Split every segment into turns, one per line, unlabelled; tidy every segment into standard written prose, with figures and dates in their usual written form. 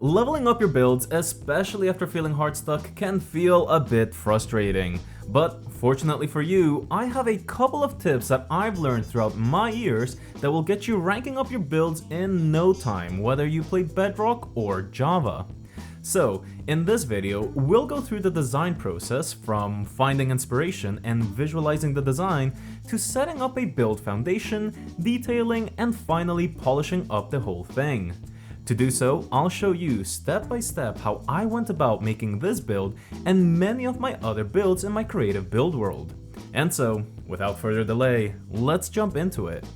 Leveling up your builds, especially after feeling hard stuck, can feel a bit frustrating. But fortunately for you, I have a couple of tips that I've learned throughout my years that will get you ranking up your builds in no time, whether you play Bedrock or Java. So, in this video, we'll go through the design process from finding inspiration and visualizing the design to setting up a build foundation, detailing, and finally polishing up the whole thing. To do so, I'll show you step by step how I went about making this build and many of my other builds in my creative build world. And so, without further delay, let's jump into it.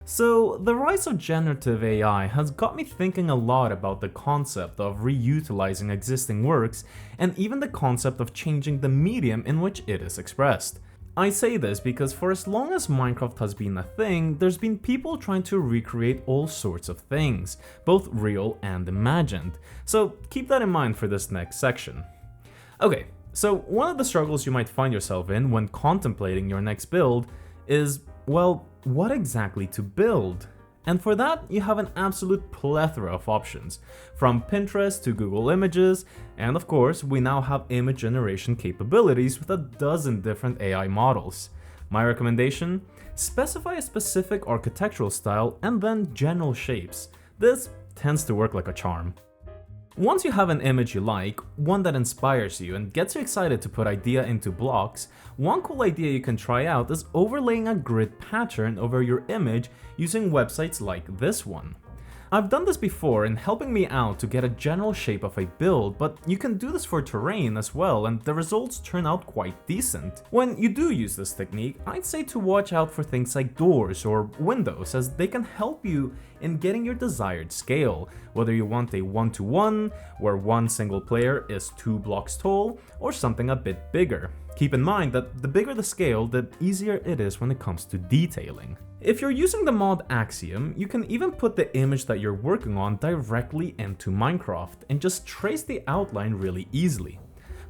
So, the rise of generative AI has got me thinking a lot about the concept of reutilizing existing works and even the concept of changing the medium in which it is expressed. I say this because for as long as Minecraft has been a thing, there's been people trying to recreate all sorts of things, both real and imagined. So keep that in mind for this next section. Okay, so one of the struggles you might find yourself in when contemplating your next build is, well, what exactly to build? And for that, you have an absolute plethora of options, from Pinterest to Google Images, and of course, we now have image generation capabilities with a dozen different AI models. My recommendation? Specify a specific architectural style and then general shapes. This tends to work like a charm. Once you have an image you like, one that inspires you and gets you excited to put idea into blocks, one cool idea you can try out is overlaying a grid pattern over your image using websites like this one. I've done this before in helping me out to get a general shape of a build, but you can do this for terrain as well and the results turn out quite decent. When you do use this technique, I'd say to watch out for things like doors or windows as they can help you in getting your desired scale, whether you want a 1-to-1, where one single player is 2 blocks tall, or something a bit bigger. Keep in mind that the bigger the scale, the easier it is when it comes to detailing. If you're using the mod Axiom, you can even put the image that you're working on directly into Minecraft and just trace the outline really easily.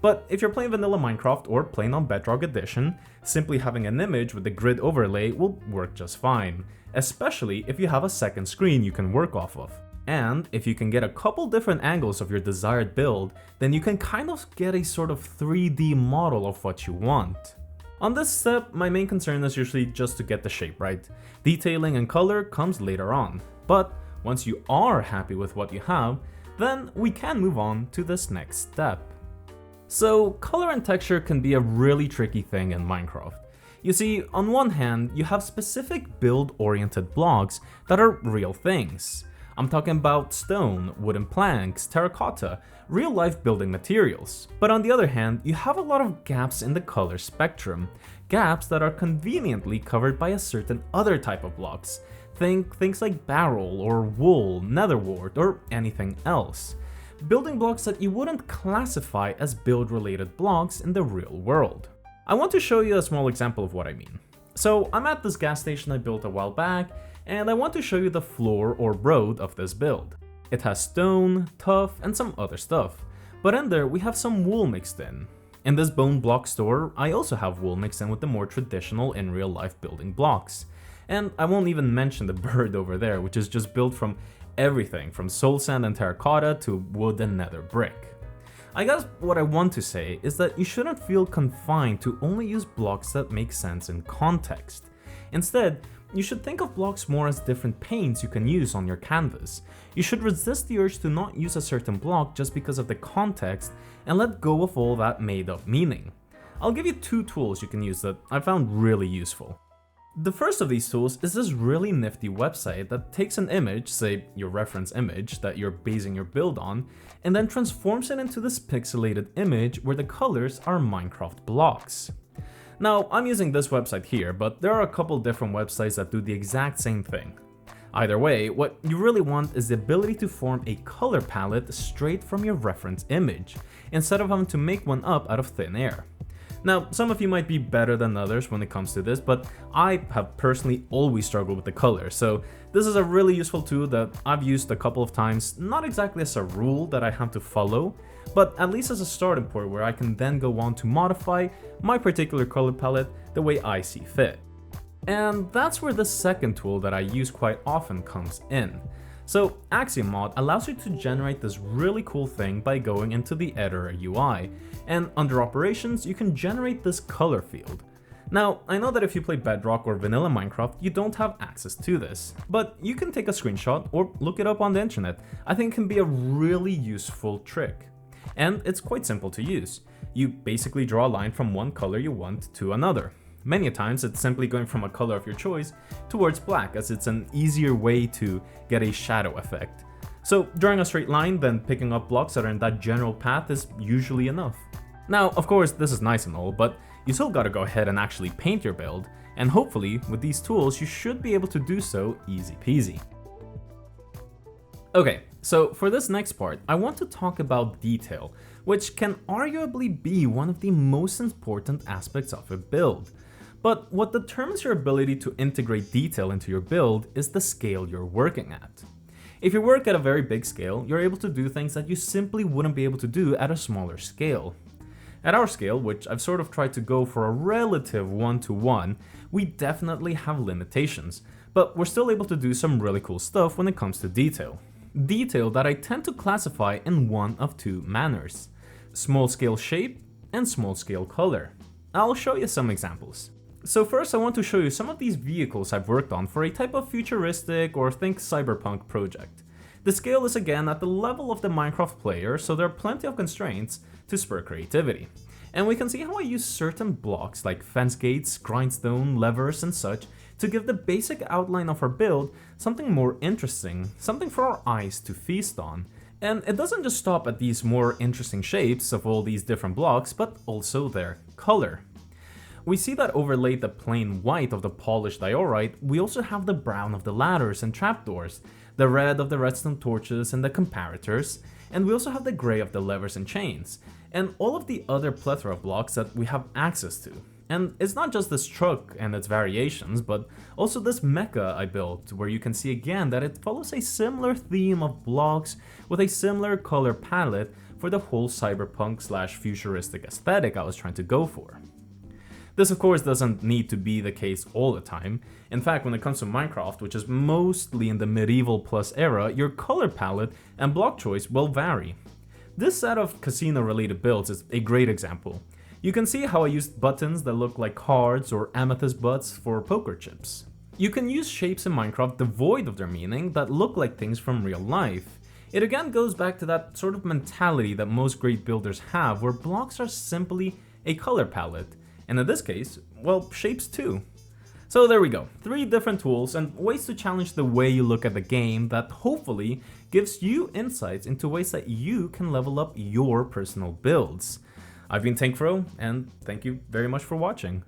But if you're playing vanilla Minecraft or playing on Bedrock Edition, simply having an image with the grid overlay will work just fine, especially if you have a second screen you can work off of. And if you can get a couple different angles of your desired build, then you can kind of get a sort of 3D model of what you want. On this step, my main concern is usually just to get the shape right. Detailing and color comes later on, but once you are happy with what you have, then we can move on to this next step. So, color and texture can be a really tricky thing in Minecraft. You see, on one hand, you have specific build-oriented blocks that are real things. I'm talking about stone, wooden planks, terracotta, real-life building materials. But on the other hand, you have a lot of gaps in the color spectrum, gaps that are conveniently covered by a certain other type of blocks. Think things like barrel or wool, netherwort, or anything else. Building blocks that you wouldn't classify as build-related blocks in the real world. I want to show you a small example of what I mean. So I'm at this gas station I built a while back, and I want to show you the floor or road of this build. It has stone, tuff, and some other stuff, but in there we have some wool mixed in. In this bone block store, I also have wool mixed in with the more traditional in real life building blocks. And I won't even mention the bird over there, which is just built from everything from soul sand and terracotta to wood and nether brick. I guess what I want to say is that you shouldn't feel confined to only use blocks that make sense in context. Instead, you should think of blocks more as different paints you can use on your canvas. You should resist the urge to not use a certain block just because of the context and let go of all that made up meaning. I'll give you 2 tools you can use that I found really useful. The first of these tools is this really nifty website that takes an image, say your reference image that you're basing your build on, and then transforms it into this pixelated image where the colors are Minecraft blocks. Now, I'm using this website here, but there are a couple different websites that do the exact same thing. Either way, what you really want is the ability to form a color palette straight from your reference image, instead of having to make one up out of thin air. Now, some of you might be better than others when it comes to this, but I have personally always struggled with the color, so this is a really useful tool that I've used a couple of times, not exactly as a rule that I have to follow, but at least as a starting point where I can then go on to modify my particular color palette the way I see fit. And that's where the second tool that I use quite often comes in. So Axiom Mod allows you to generate this really cool thing by going into the editor UI, and under operations you can generate this color field. Now, I know that if you play Bedrock or vanilla Minecraft, you don't have access to this, but you can take a screenshot or look it up on the internet. I think it can be a really useful trick. And it's quite simple to use. You basically draw a line from one color you want to another. Many times it's simply going from a color of your choice towards black, as it's an easier way to get a shadow effect. So drawing a straight line, then picking up blocks that are in that general path is usually enough. Now, of course, this is nice and all, but you still gotta go ahead and actually paint your build, and hopefully, with these tools, you should be able to do so easy peasy. Okay, so for this next part, I want to talk about detail, which can arguably be one of the most important aspects of a build. But what determines your ability to integrate detail into your build is the scale you're working at. If you work at a very big scale, you're able to do things that you simply wouldn't be able to do at a smaller scale. At our scale, which I've sort of tried to go for a relative 1-to-1, we definitely have limitations, but we're still able to do some really cool stuff when it comes to detail. Detail that I tend to classify in one of two manners: small scale shape and small scale color. I'll show you some examples. So first I want to show you some of these vehicles I've worked on for a type of futuristic or think cyberpunk project. The scale is again at the level of the Minecraft player, so there are plenty of constraints to spur creativity. And we can see how I use certain blocks like fence gates, grindstone, levers and such to give the basic outline of our build something more interesting, something for our eyes to feast on. And it doesn't just stop at these more interesting shapes of all these different blocks, but also their color. We see that overlaid the plain white of the polished diorite, we also have the brown of the ladders and trapdoors, the red of the redstone torches and the comparators, and we also have the gray of the levers and chains, and all of the other plethora of blocks that we have access to. And it's not just this truck and its variations, but also this mecha I built, where you can see again that it follows a similar theme of blocks with a similar color palette for the whole cyberpunk/futuristic aesthetic I was trying to go for. This of course doesn't need to be the case all the time. In fact, when it comes to Minecraft, which is mostly in the medieval plus era, your color palette and block choice will vary. This set of casino related builds is a great example. You can see how I used buttons that look like cards or amethyst butts for poker chips. You can use shapes in Minecraft devoid of their meaning that look like things from real life. It again goes back to that sort of mentality that most great builders have, where blocks are simply a color palette. And in this case, well, shapes too. So there we go, 3 different tools and ways to challenge the way you look at the game that hopefully gives you insights into ways that you can level up your personal builds. I've been Tankfro, and thank you very much for watching.